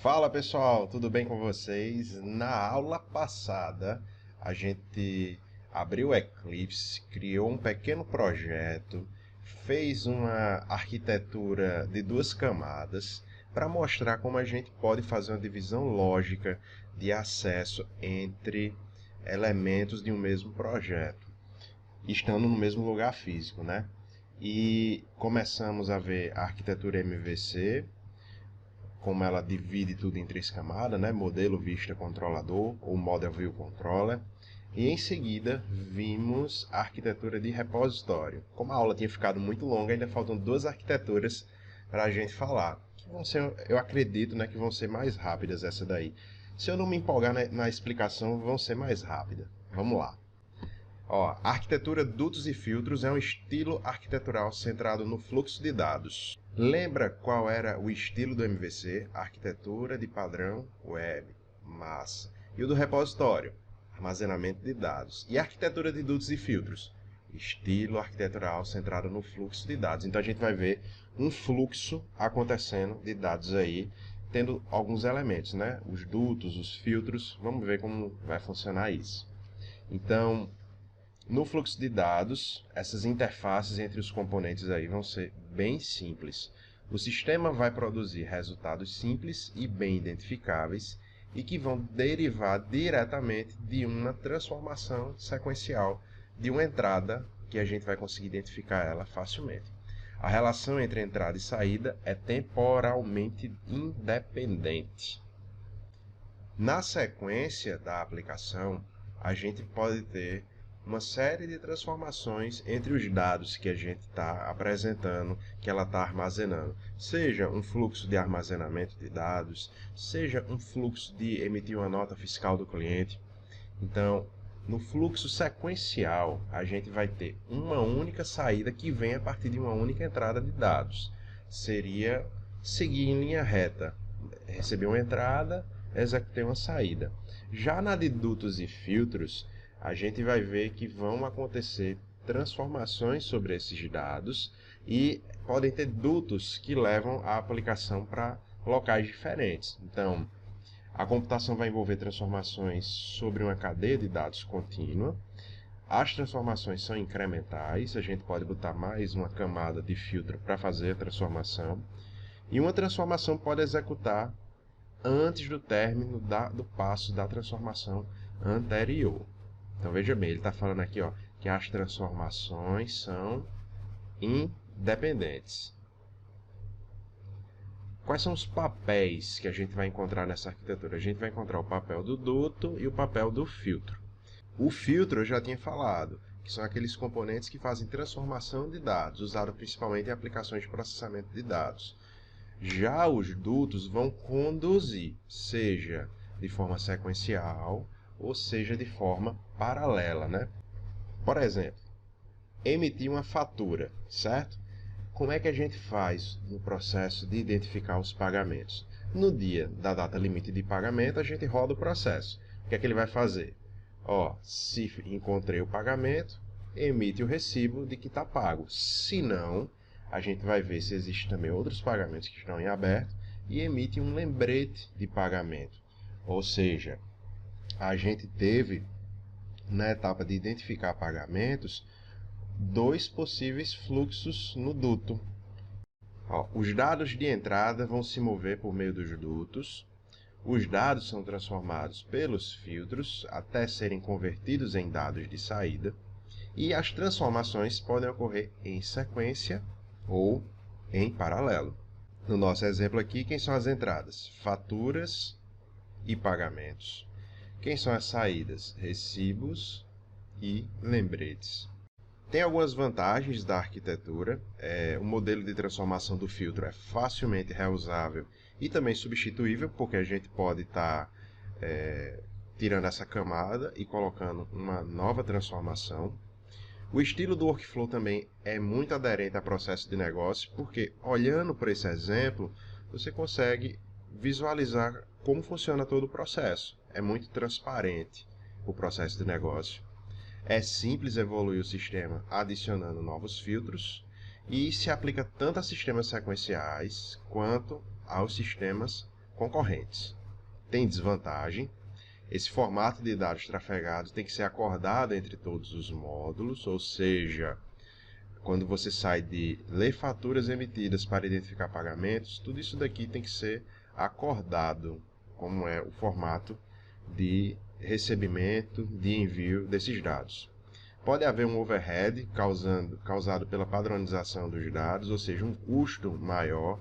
Fala pessoal, tudo bem com vocês? Na aula passada a gente abriu o Eclipse, criou um pequeno projeto, fez uma arquitetura de duas camadas para mostrar como a gente pode fazer uma divisão lógica de acesso entre elementos de um mesmo projeto, estando no mesmo lugar físico, né? E começamos a ver a arquitetura MVC, como ela divide tudo em três camadas, né? Modelo, vista, controlador, ou Model View Controller. E em seguida vimos a arquitetura de repositório. Como a aula tinha ficado muito longa, ainda faltam duas arquiteturas para a gente falar. Que vão ser, eu acredito, né, que vão ser mais rápidas essa daí. Se eu não me empolgar na explicação, vão ser mais rápidas. Vamos lá. Ó, a arquitetura dutos e filtros é um estilo arquitetural centrado no fluxo de dados. Lembra qual era o estilo do MVC? Arquitetura de padrão web, massa. E o do repositório? Armazenamento de dados. E a arquitetura de dutos e filtros? Estilo arquitetural centrado no fluxo de dados. Então a gente vai ver um fluxo acontecendo de dados aí, tendo alguns elementos, né? Os dutos, os filtros. Vamos ver como vai funcionar isso. Então, no fluxo de dados, essas interfaces entre os componentes aí vão ser bem simples. O sistema vai produzir resultados simples e bem identificáveis e que vão derivar diretamente de uma transformação sequencial de uma entrada que a gente vai conseguir identificar ela facilmente. A relação entre entrada e saída é temporalmente independente. Na sequência da aplicação, a gente pode ter uma série de transformações entre os dados que a gente está apresentando, que ela está armazenando. Seja um fluxo de armazenamento de dados, seja um fluxo de emitir uma nota fiscal do cliente. Então, no fluxo sequencial, a gente vai ter uma única saída que vem a partir de uma única entrada de dados. Seria seguir em linha reta. Receber uma entrada, executei uma saída. Já na de dutos e filtros, a gente vai ver que vão acontecer transformações sobre esses dados e podem ter dutos que levam a aplicação para locais diferentes. Então, a computação vai envolver transformações sobre uma cadeia de dados contínua. As transformações são incrementais, a gente pode botar mais uma camada de filtro para fazer a transformação. E uma transformação pode executar antes do término do passo da transformação anterior. Então veja bem, ele está falando aqui que as transformações são independentes. Quais são os papéis que a gente vai encontrar nessa arquitetura? A gente vai encontrar o papel do duto e o papel do filtro. O filtro eu já tinha falado, que são aqueles componentes que fazem transformação de dados, usados principalmente em aplicações de processamento de dados. Já os dutos vão conduzir, seja de forma sequencial, ou seja de forma paralela, né? Por exemplo, emitir uma fatura, certo? Como é que a gente faz no processo de identificar os pagamentos? No dia da data limite de pagamento, a gente roda o processo. O que é que ele vai fazer? Se encontrei o pagamento, emite o recibo de que está pago. Se não, a gente vai ver se existem também outros pagamentos que estão em aberto e emite um lembrete de pagamento. Ou seja, a gente teve, na etapa de identificar pagamentos, dois possíveis fluxos no duto. Os dados de entrada vão se mover por meio dos dutos. Os dados são transformados pelos filtros até serem convertidos em dados de saída. E as transformações podem ocorrer em sequência ou em paralelo. No nosso exemplo aqui, quem são as entradas? Faturas e pagamentos. Quem são as saídas? Recibos e lembretes. Tem algumas vantagens da arquitetura. O modelo de transformação do filtro é facilmente reusável e também substituível, porque a gente pode estar tirando essa camada e colocando uma nova transformação. O estilo do workflow também é muito aderente a processo de negócio, porque olhando para esse exemplo, você consegue visualizar como funciona todo o processo. É muito transparente o processo de negócio. É simples evoluir o sistema adicionando novos filtros e se aplica tanto a sistemas sequenciais quanto aos sistemas concorrentes. Tem desvantagem. Esse formato de dados trafegados tem que ser acordado entre todos os módulos, ou seja, quando você sai de ler faturas emitidas para identificar pagamentos, tudo isso daqui tem que ser acordado, como é o formato de recebimento, de envio desses dados. Pode haver um overhead causado pela padronização dos dados, ou seja, um custo maior.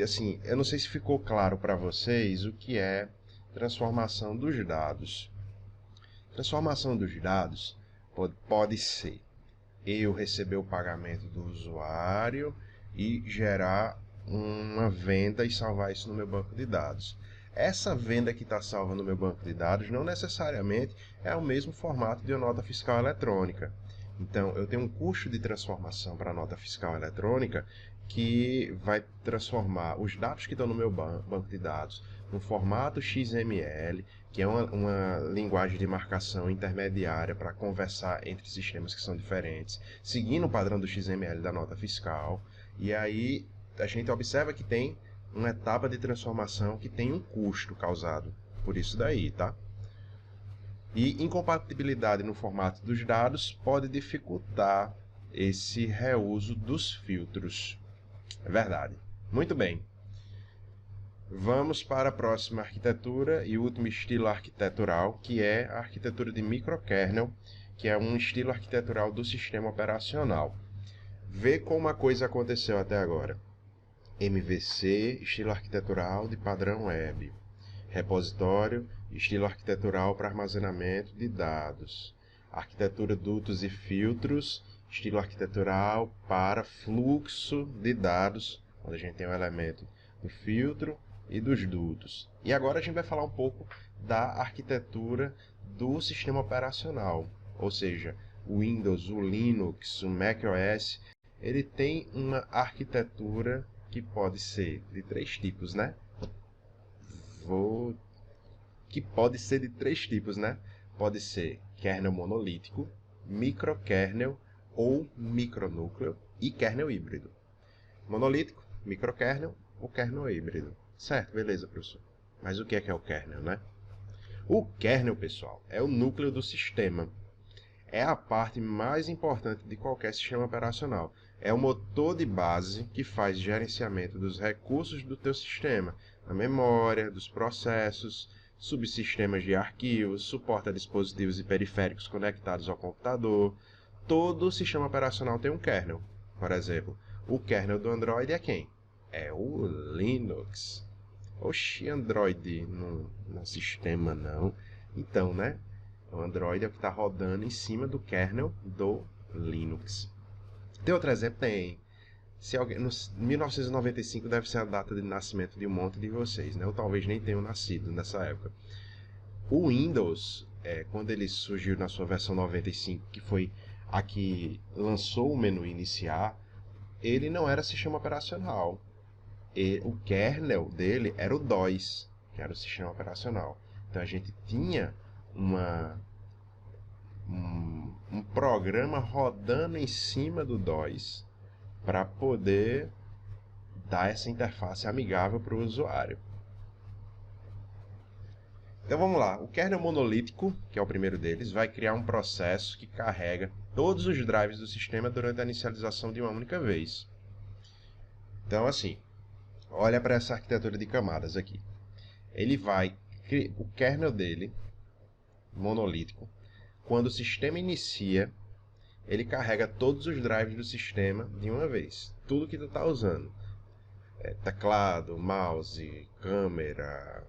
Assim, eu não sei se ficou claro para vocês o que é transformação dos dados. Transformação dos dados pode ser eu receber o pagamento do usuário e gerar uma venda e salvar isso no meu banco de dados. Essa venda que está salva no meu banco de dados não necessariamente é o mesmo formato de uma nota fiscal eletrônica. Então, eu tenho um custo de transformação para a nota fiscal eletrônica que vai transformar os dados que estão no meu banco de dados no formato XML, que é uma linguagem de marcação intermediária para conversar entre sistemas que são diferentes, seguindo o padrão do XML da nota fiscal. E aí a gente observa que tem uma etapa de transformação que tem um custo causado por isso daí, tá? E incompatibilidade no formato dos dados pode dificultar esse reuso dos filtros. É verdade. Muito bem. Vamos para a próxima arquitetura e último estilo arquitetural, que é a arquitetura de microkernel, que é um estilo arquitetural do sistema operacional. Vê como a coisa aconteceu até agora. MVC, estilo arquitetural de padrão web. Repositório, estilo arquitetural para armazenamento de dados. Arquitetura dutos e filtros, estilo arquitetural para fluxo de dados, onde a gente tem o elemento do filtro e dos dutos. E agora a gente vai falar um pouco da arquitetura do sistema operacional, ou seja, o Windows, o Linux, o macOS, ele tem uma arquitetura que pode ser de três tipos, né? Pode ser kernel monolítico, microkernel ou micronúcleo e kernel híbrido. Monolítico, microkernel ou kernel híbrido. Certo, beleza, professor. Mas o que é o kernel, né? O kernel, pessoal, é o núcleo do sistema. É a parte mais importante de qualquer sistema operacional. É o motor de base que faz gerenciamento dos recursos do teu sistema, a memória, dos processos, subsistemas de arquivos, suporta dispositivos e periféricos conectados ao computador. Todo sistema operacional tem um kernel. Por exemplo, o kernel do Android é quem? É o Linux. Oxi, Android não é sistema não. Então, né? O Android é o que está rodando em cima do kernel do Linux. Tem outro exemplo? Tem. Se alguém, no 1995 deve ser a data de nascimento de um monte de vocês, né? Ou talvez nem tenham nascido nessa época. O Windows, quando ele surgiu na sua versão 95, que foi a que lançou o menu iniciar, ele não era sistema operacional. O kernel dele era o DOS, que era o sistema operacional. Então a gente tinha um programa rodando em cima do DOS para poder dar essa interface amigável para o usuário. Então vamos lá, o kernel monolítico, que é o primeiro deles, vai criar um processo que carrega todos os drives do sistema durante a inicialização de uma única vez. Então assim, olha para essa arquitetura de camadas aqui. O kernel dele, monolítico, quando o sistema inicia, ele carrega todos os drives do sistema de uma vez. Tudo que tu está usando. Teclado, mouse, câmera,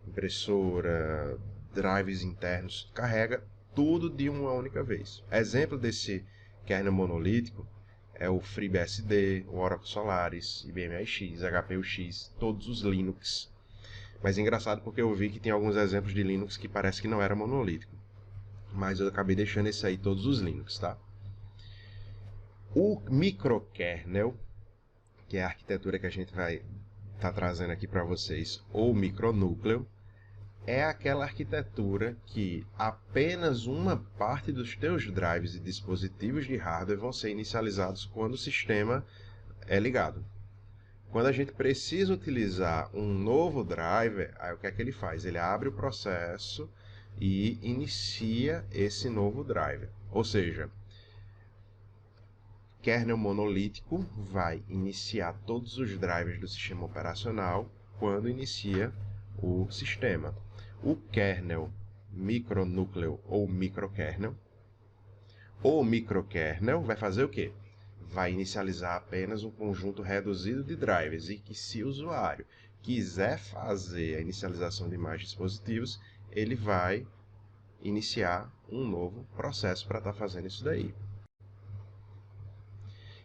impressora, drives internos, carrega tudo de uma única vez. Exemplo desse kernel monolítico é o FreeBSD, o Oracle Solaris, IBM AIX, HP UX, todos os Linux. Mas é engraçado porque eu vi que tem alguns exemplos de Linux que parece que não era monolítico. Mas eu acabei deixando esse aí, todos os Linux, tá? O microkernel, que é a arquitetura que a gente vai estar trazendo aqui para vocês, ou micronúcleo, é aquela arquitetura que apenas uma parte dos teus drives e dispositivos de hardware vão ser inicializados quando o sistema é ligado. Quando a gente precisa utilizar um novo driver, aí o que é que ele faz? Ele abre o processo e inicia esse novo driver. Ou seja, kernel monolítico vai iniciar todos os drivers do sistema operacional quando inicia o sistema. O kernel micronúcleo ou microkernel vai fazer o quê? Vai inicializar apenas um conjunto reduzido de drivers e que, se o usuário quiser fazer a inicialização de mais dispositivos, ele vai iniciar um novo processo para estar fazendo isso daí.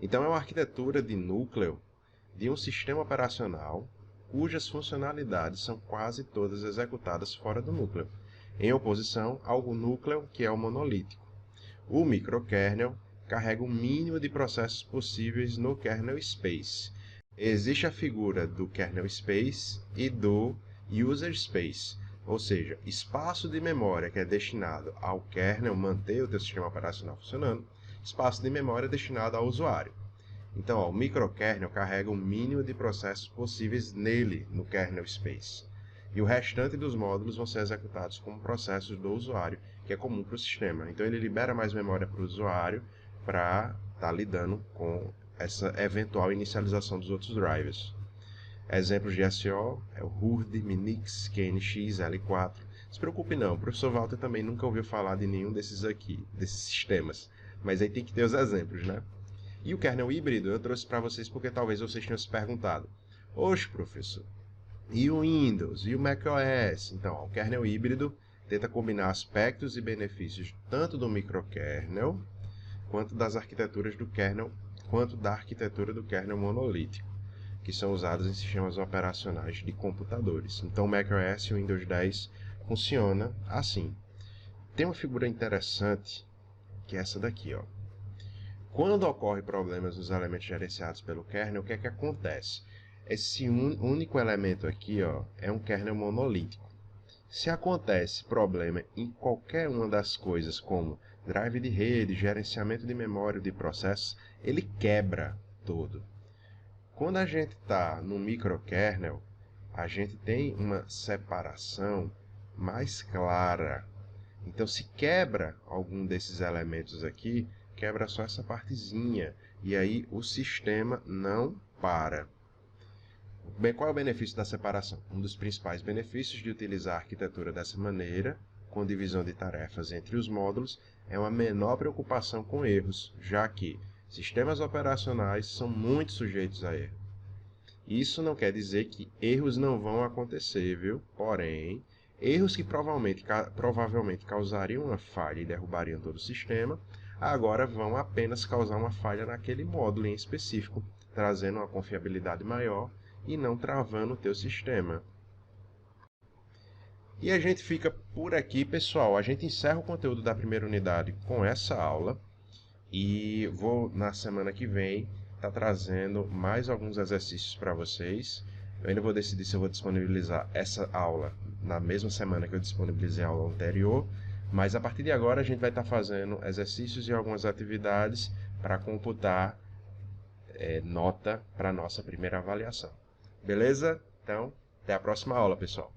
Então, é uma arquitetura de núcleo de um sistema operacional cujas funcionalidades são quase todas executadas fora do núcleo, em oposição ao núcleo, que é o monolítico. O microkernel carrega o mínimo de processos possíveis no kernel space. Existe a figura do kernel space e do user space, ou seja, espaço de memória que é destinado ao kernel manter o teu sistema operacional funcionando, espaço de memória destinado ao usuário. Então, ó, o microkernel carrega o mínimo de processos possíveis nele, no kernel space. E o restante dos módulos vão ser executados como processos do usuário, que é comum para o sistema. Então, ele libera mais memória para o usuário para estar lidando com essa eventual inicialização dos outros drivers. Exemplos de SO é o RURD, Minix, QNX, L4. Não se preocupe não, o professor Walter também nunca ouviu falar de nenhum desses aqui, desses sistemas. Mas aí tem que ter os exemplos, né? E o kernel híbrido eu trouxe para vocês porque talvez vocês tenham se perguntado: oxe, professor, e o Windows, e o macOS? Então, o kernel híbrido tenta combinar aspectos e benefícios tanto do microkernel quanto das arquiteturas do kernel, quanto da arquitetura do kernel monolítico, que são usados em sistemas operacionais de computadores. Então, o macOS e o Windows 10 funciona assim. Tem uma figura interessante, que é essa daqui, ó. Quando ocorrem problemas nos elementos gerenciados pelo kernel, o que é que acontece? Esse único elemento aqui, ó, é um kernel monolítico. Se acontece problema em qualquer uma das coisas, como drive de rede, gerenciamento de memória de processos, ele quebra todo. Quando a gente está no microkernel, a gente tem uma separação mais clara. Então, se quebra algum desses elementos aqui, quebra só essa partezinha, e aí o sistema não para. Bem, qual é o benefício da separação? Um dos principais benefícios de utilizar a arquitetura dessa maneira, com divisão de tarefas entre os módulos, é uma menor preocupação com erros, já que sistemas operacionais são muito sujeitos a erro. Isso não quer dizer que erros não vão acontecer, viu? Porém, erros que provavelmente causariam uma falha e derrubariam todo o sistema, agora vão apenas causar uma falha naquele módulo em específico, trazendo uma confiabilidade maior e não travando o teu sistema. E a gente fica por aqui, pessoal. A gente encerra o conteúdo da primeira unidade com essa aula e vou, na semana que vem, estar trazendo mais alguns exercícios para vocês. Eu ainda vou decidir se eu vou disponibilizar essa aula na mesma semana que eu disponibilizei a aula anterior, mas a partir de agora a gente vai estar fazendo exercícios e algumas atividades para computar nota para a nossa primeira avaliação. Beleza? Então, até a próxima aula, pessoal.